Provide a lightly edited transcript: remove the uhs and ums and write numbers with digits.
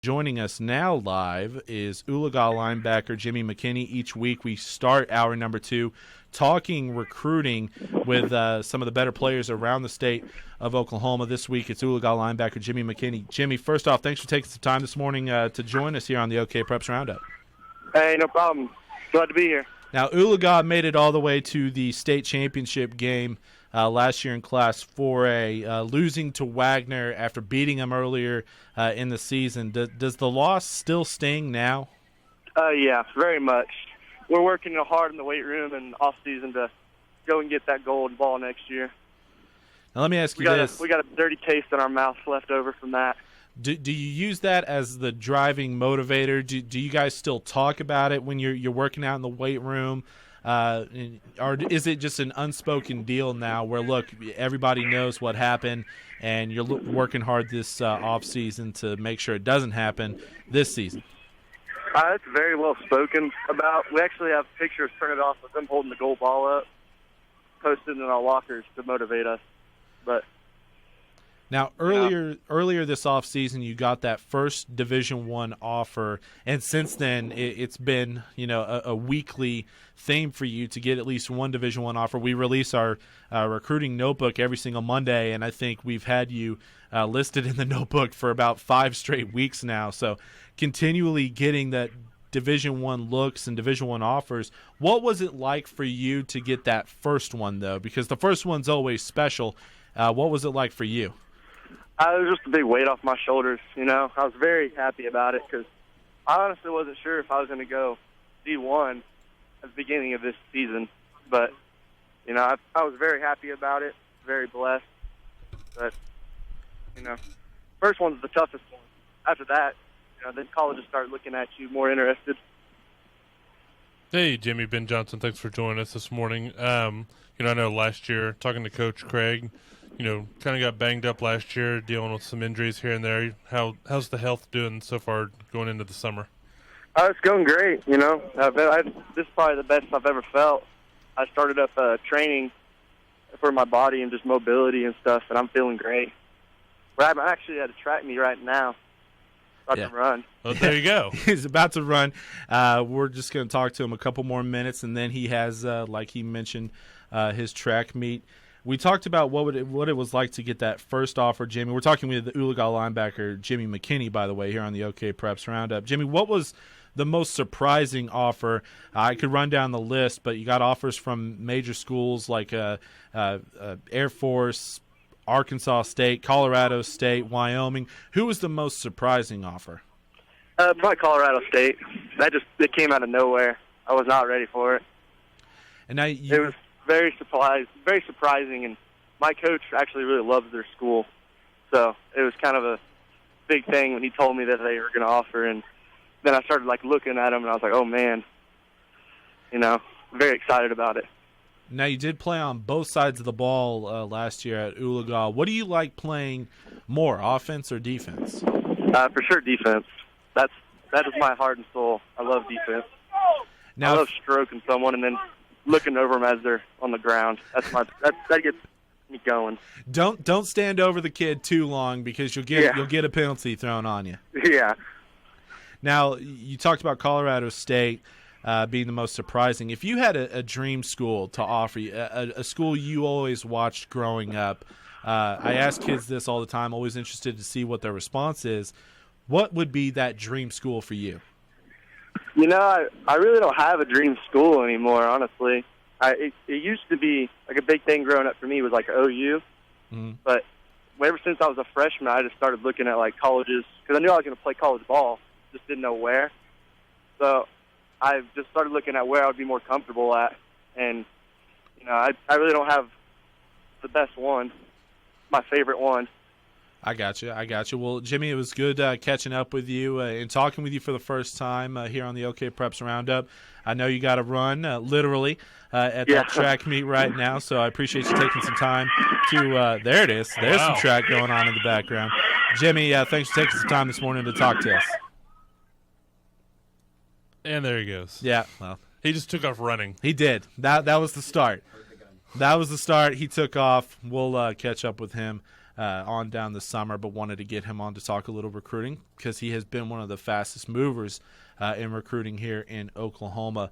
Joining us now live is Oologah linebacker Jimmy McKinney. Each week we start hour number 2 talking recruiting with some of the better players around the state of Oklahoma. This week it's Oologah linebacker Jimmy McKinney. Jimmy, first off, thanks for taking some time this morning to join us here on the OK Preps Roundup. Hey, no problem. Glad to be here. Now, Oologah made it all the way to the state championship game last year in Class 4A, losing to Wagner after beating them earlier in the season. Does the loss still sting now? Yeah, very much. We're working hard in the weight room and off season to go and get that gold ball next year. Now, let me ask you this. We got a dirty taste in our mouth left over from that. Do you use that as the driving motivator? Do you guys still talk about it when you're working out in the weight room? Or is it just an unspoken deal now where, look, everybody knows what happened and you're working hard this off season to make sure it doesn't happen this season? It's very well spoken about. We actually have pictures printed off of them holding the gold ball up, posted in our lockers to motivate us. But now, earlier this offseason, you got that first Division I offer, and since then it's been a weekly theme for you to get at least one Division I offer. We release our recruiting notebook every single Monday, and I think we've had you listed in the notebook for about 5 straight weeks now. So continually getting that Division I looks and Division I offers. What was it like for you to get that first one, though? Because the first one's always special. What was it like for you? It was just a big weight off my shoulders, I was very happy about it because I honestly wasn't sure if I was going to go D1 at the beginning of this season. But, I was very happy about it, very blessed. But, first one's the toughest one. After that, then colleges start looking at you more interested. Hey, Jimmy, Ben Johnson, thanks for joining us this morning. I know last year, talking to Coach Craig, kind of got banged up last year, dealing with some injuries here and there. How's the health doing so far going into the summer? It's going great, this is probably the best I've ever felt. I started up training for my body and just mobility and stuff, and I'm feeling great. But I'm actually at a track meet right now. About to run. Well, there you go. He's about to run. We're just going to talk to him a couple more minutes, and then he has, like he mentioned, his track meet. We talked about what it was like to get that first offer, Jimmy. We're talking with the Oologah linebacker, Jimmy McKinney, by the way, here on the OK Preps Roundup. Jimmy, what was the most surprising offer? I could run down the list, but you got offers from major schools like Air Force, Arkansas State, Colorado State, Wyoming. Who was the most surprising offer? Probably Colorado State. It came out of nowhere. I was not ready for it. And now it was very surprising, and my coach actually really loves their school. So it was kind of a big thing when he told me that they were going to offer, and then I started looking at them, and I was like, oh, man, very excited about it. Now, you did play on both sides of the ball last year at Oologah. What do you like playing more, offense or defense? For sure defense. That is my heart and soul. I love defense. Now, I love stroking someone and then looking over them as they're on the ground. That gets me going. Don't stand over the kid too long because you'll get a penalty thrown on you. Yeah. Now, you talked about Colorado State being the most surprising. If you had a dream school to offer you, a school you always watched growing up, I ask kids this all the time, always interested to see what their response is. What would be that dream school for you? I really don't have a dream school anymore, honestly. It used to be a big thing growing up for me was OU. Mm-hmm. But ever since I was a freshman, I just started looking at colleges because I knew I was going to play college ball, just didn't know where. So I just started looking at where I would be more comfortable at. And, I really don't have the best one, my favorite one. I got you. Well, Jimmy, it was good catching up with you and talking with you for the first time here on the OK Preps Roundup. I know you got to run, literally, at that track meet right now, so I appreciate you taking some time to there it is. There's some track going on in the background. Jimmy, thanks for taking some time this morning to talk to us. And there he goes. Yeah, well. He just took off running. He did. That was the start. That was the start. He took off. We'll catch up with him on down the summer, but wanted to get him on to talk a little recruiting because he has been one of the fastest movers in recruiting here in Oklahoma.